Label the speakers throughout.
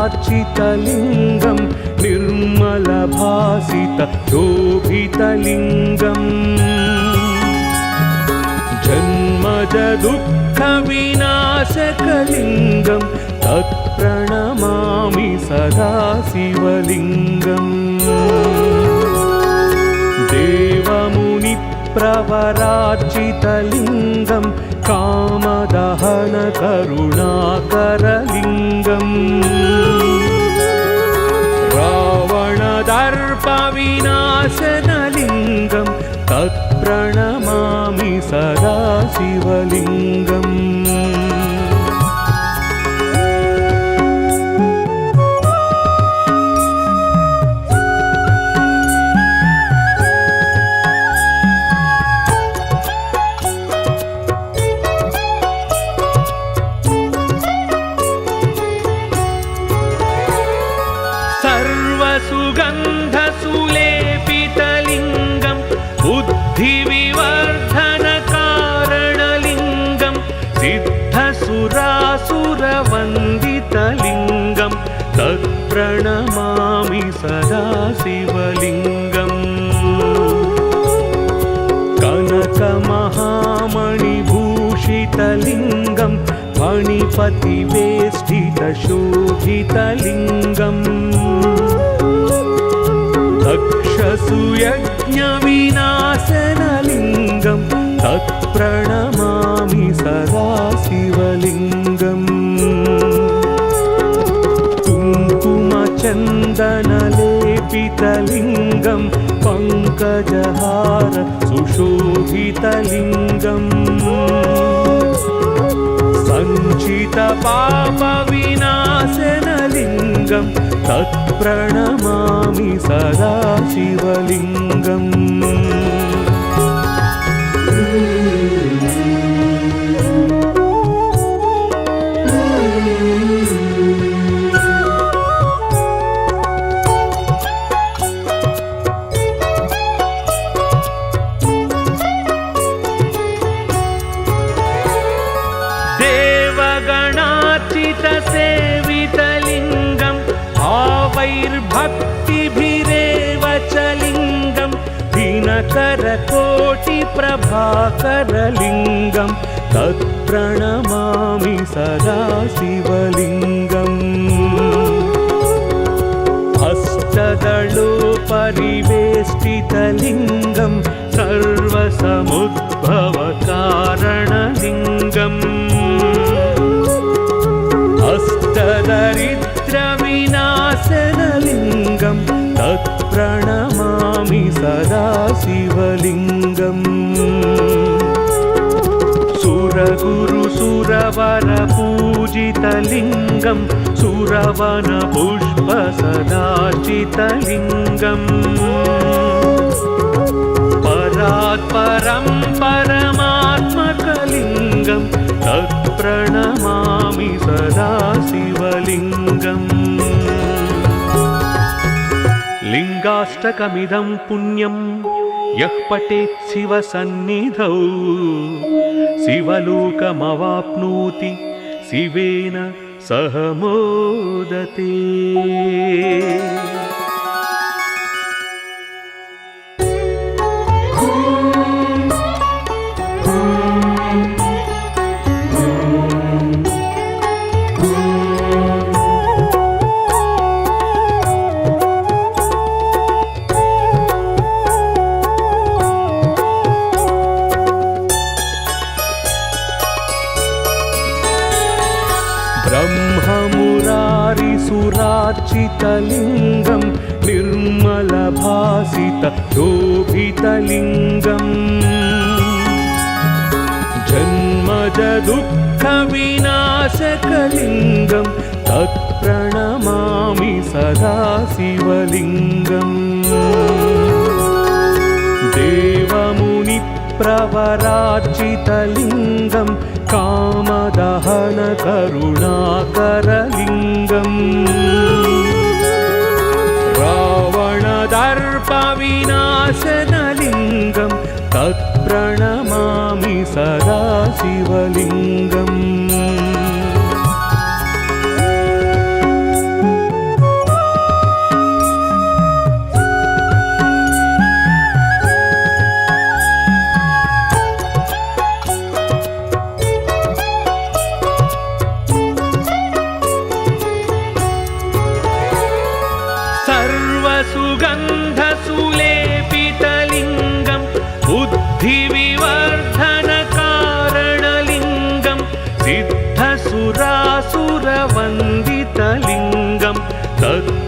Speaker 1: प्रवरार्चितलिङ्गं निर्मलभासितशोभितलिङ्गम् जन्मजदुःखविनाशकलिङ्गं तत्प्रणमामि सदा शिवलिङ्गम् देवमुनिप्रवरार्चितलिङ्गं कामदहनकरुणाकरलिङ्गम् रावणदर्पविनाशनलिङ्गं तत्प्रणमामि सदा शिवलिङ्गम् सर्वसुगन्धसुलेपितलिङ्गं बुद्धिविवर्धनकारणलिङ्गं सिद्धसुरासुरवन्दितलिङ्गं तत्प्रणमामि सदा शिवलिङ्गम् कनकमहामणिभूषितलिङ्गं फणिपतिवेष्टितशोभितलिङ्गम् दक्षसुयज्ञविनाशनलिङ्गं तत्प्रणमामि सदा शिवलिङ्गम् कुङ्कुमचन्दनलेपितलिङ्गं पङ्कजहार सुशोभितलिङ्गम् सञ्चितपापविनाशनलिङ्गं तत्प्रणमामि सदा शिवलिङ्गम् देवगणार्चितसेवितलिङ्गं भावैर्भक्तिभिरेव च लिङ्गं दिनकरकोटिप्रभाकरलिङ्गं तत्प्रणमामि सदा शिवलिङ्गम् अष्टदलोपरिवेष्टितलिङ्गं सर्वसमुद्भवकारणलिङ्गम् अष्टदरिद्रविनाशनलिङ्गं तत्प्रणमामि सदा शिवलिङ्गम् सुरगुरुसुरवरपूजितलिङ्गं सुरवनपुष्पसदार्चितलिङ्गम् परात्परं परमात्मकलिङ्गं तत्प्रणमामि सदा शिवलिङ्गम् लिङ्गाष्टकमिदं पुण्यं यः पठेत् शिवसन्निधौ शिवलोकमवाप्नोति शिवेन सह मोदते। ब्रह्ममुरारिसुरार्चितलिङ्गं निर्मलभासितशोभितलिङ्गम् जन्मजदुःखविनाशकलिङ्गं तत्प्रणमामि सदा शिवलिङ्गम् देवमुनिप्रवरार्चितलिङ्गं कामदहनकरुणाकरलिङ्गम् रावणदर्पविनाशनलिङ्गं तत्प्रणमामि सदा शिवलिङ्गम्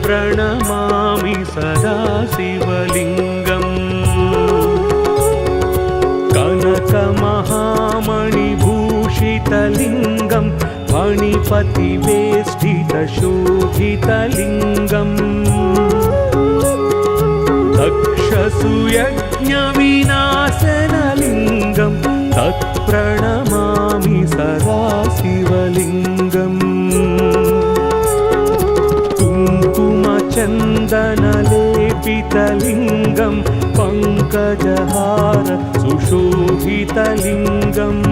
Speaker 1: तत्प्रणमामि सदा शिवलिङ्गम् कनकमहामणिभूषितलिङ्गं फणिपतिवेष्टितशोभितलिङ्गम् तक्षसुयज्ञविनाशनलिङ्गं तत्प्रणमामि सदा शिवलिङ्गम् कुङ्कुमचन्दनलेपितलिङ्गं पङ्कजहार सुशोभितलिङ्गम्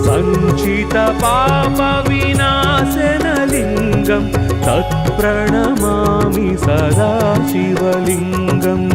Speaker 1: सञ्चितपापविनाशनलिङ्गं तत्प्रणमामि सदा शिवलिङ्गम्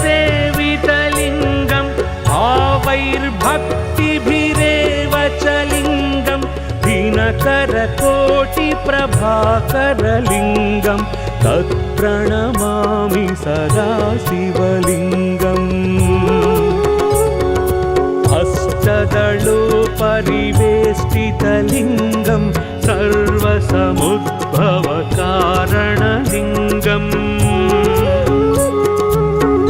Speaker 1: सेवितलिङ्गं भावैर्भक्तिभिरेव च लिङ्गं दिनकरकोटिप्रभाकरलिङ्गं तत्प्रणमामि सदा शिवलिङ्गम् अष्टदलोपरिवेष्टितलिङ्गं सर्वसमुद्भवकारणलिङ्गम्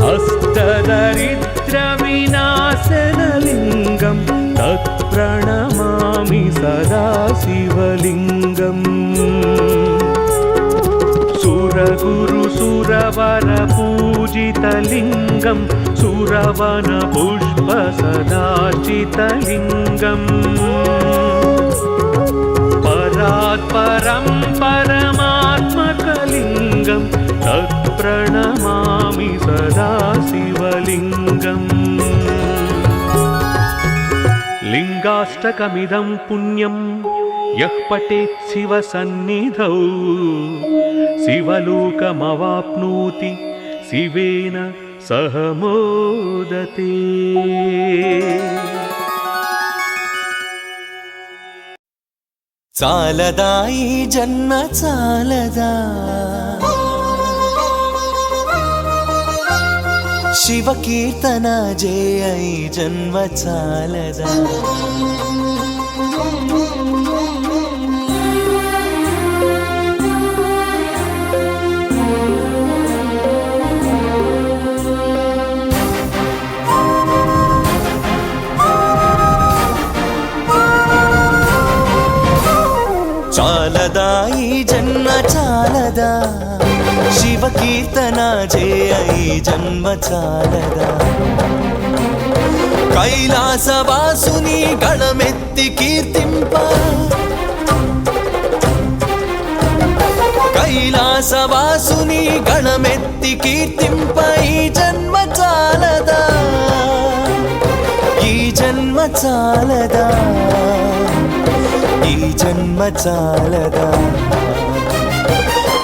Speaker 1: अष्टदरिद्रविनाशनलिङ्गं तत्प्रणमामि सदा शिवलिङ्गम् सुरगुरुसुरवरपूजितलिङ्गं सुरवनपुष्पसदार्चितलिङ्गम् परात्परं परमात्मकलिङ्गं तत्प्रणमामि सदा शिवलिङ्गम् लिङ्गाष्टकमिदं पुण्यं यः पठेत् शिवसन्निधौ शिवलोकमवाप्नोति शिवेन सह मोदते।
Speaker 2: चालदा ई जन्म चालदा शिव कीर्तन जय ई जन्म चालदा चालदा ई जन्म चालदा शिव कीर्तन जय ई जन्म चालदा कैलासवासुनी गणमेत्ति कीर्तिंप कैलासवासुनी गणमेत्ति कीर्तिंप ई जन्म चालदा ई जन्म चालदा ई जन्म चालदा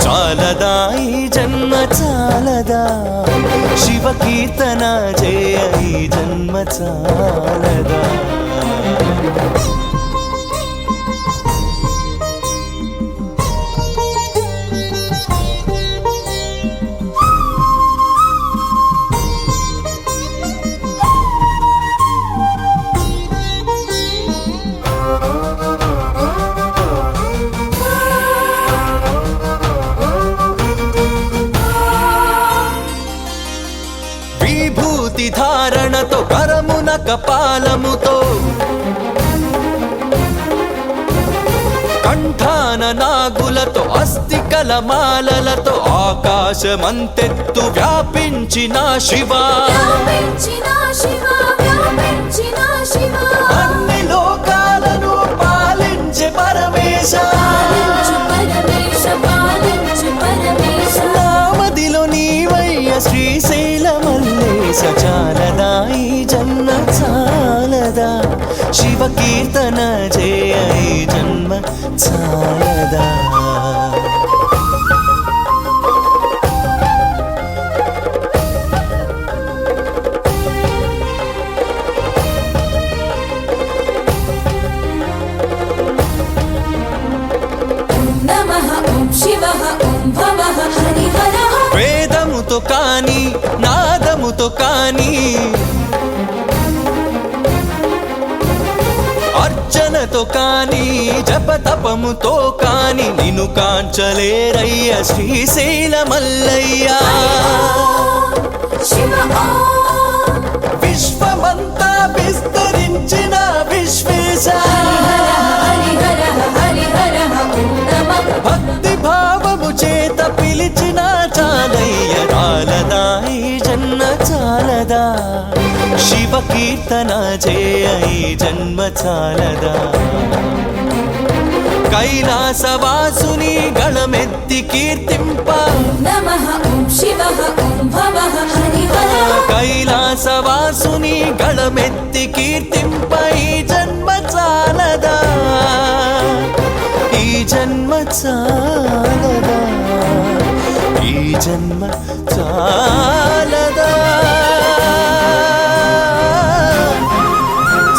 Speaker 2: चालदा ई जन्म चालदा शिव कीर्तन जय ई जन्म चालदा धारणतो करमुन कपालमुतो कंठान नागुलतो अस्तिकलमाललतो आकाशमंतेत्तु व्यापिंचिना शिवा अन्नि लोकाలను పాలించే పరమేశ నామదిలో నీవయ్య శ్రీశైల మల్లేశ చాలదా ఈ జన్మ చాలదా शिव कीर्तन जय ई जन्म चालदा వేదముతో కాని నాదముతో కాని అర్చనతో కాని జపతపముతో కాని నిన్ను కాంచలేరయ్య శ్రీశైల మల్లయ్య విశ్వమంతా విస్తరించిన విశ్వేశ భక్తి భావము చేత పిలిచిన చాలయ్య చాలదా ఈ జన్మ చాలదా శివ కీర్తన చేయ ఈ జన్మ చాలదా కైలాసవాసుని గళమెత్తి కీర్తింప కైలాసవాసుని గళమెత్తి కీర్తింప ఈ జన్మ చాలదా ఈ జన్మ చాలదా ఈ జన్మ చాలదా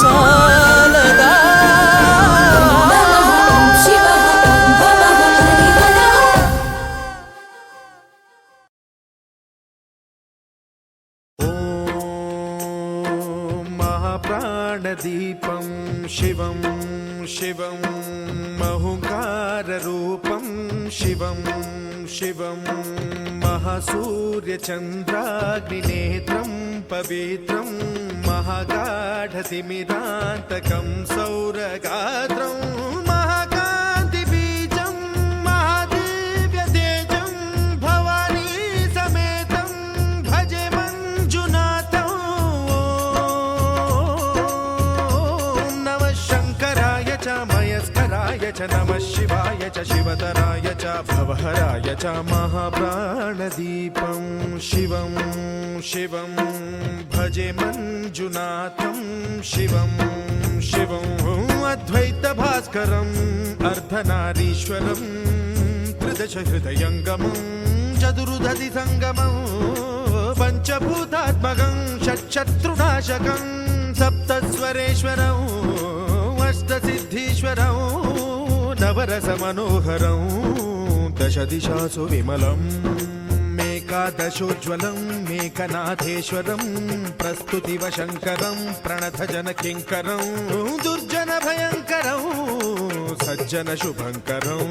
Speaker 2: చాలదా
Speaker 3: महाप्राणदीपं शिवं शिवं महुकाररूपं शिवं शिवं महासूर्यचन्द्राग्निनेत्रं पवित्रं महागाढतिमिरान्तकं सौरगात्रं महाकान्तिबीजं महादिव्यतेजं भवानी समेतं भजे मञ्जुनाथं नमः शङ्कराय च मयस्कराय च नमः शिवाय च शिवतराय च भवहराय च महाप्राणदीपं शिवं शिवं भजे मञ्जुनाथं शिवं शिवं अद्वैतभास्करम् अर्धनारीश्वरं त्रिदशहृदयङ्गमं चतुर्दधिसङ्गमं पञ्चभूतात्मकं षट्शत्रुनाशकं सप्तस्वरेश्वरं अष्टसिद्धीश्वरं नवरसमनोहरं दशदिशासु विमलम् एकादशोज्ज्वलं मेकनाथेश्वरं प्रस्तुतिवशङ्करं प्रणतजनकिङ्करं दुर्जनभयङ्करं सज्जनशुभङ्करं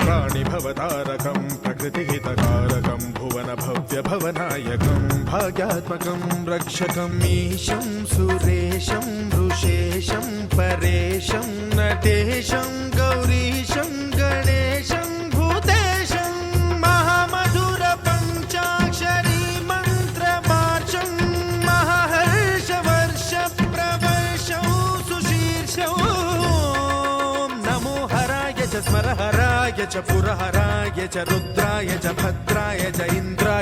Speaker 3: प्राणिभवतारकं प्रकृतिहितकारकं भुवनभव्यभवनायकं भाग्यात्मकं रक्षकम् ईशं सुरेशं ऋषेशं परेशं नटेशं गौरीशं गणेशं भूतेशं महामधुरपञ्चाक्षरी मन्त्रमार्चं महाहर्षवर्षप्रवर्षं सुशीर्षं नमो हराय च स्मरहराय च पुरहराय च रुद्राय च भद्राय च इन्द्राय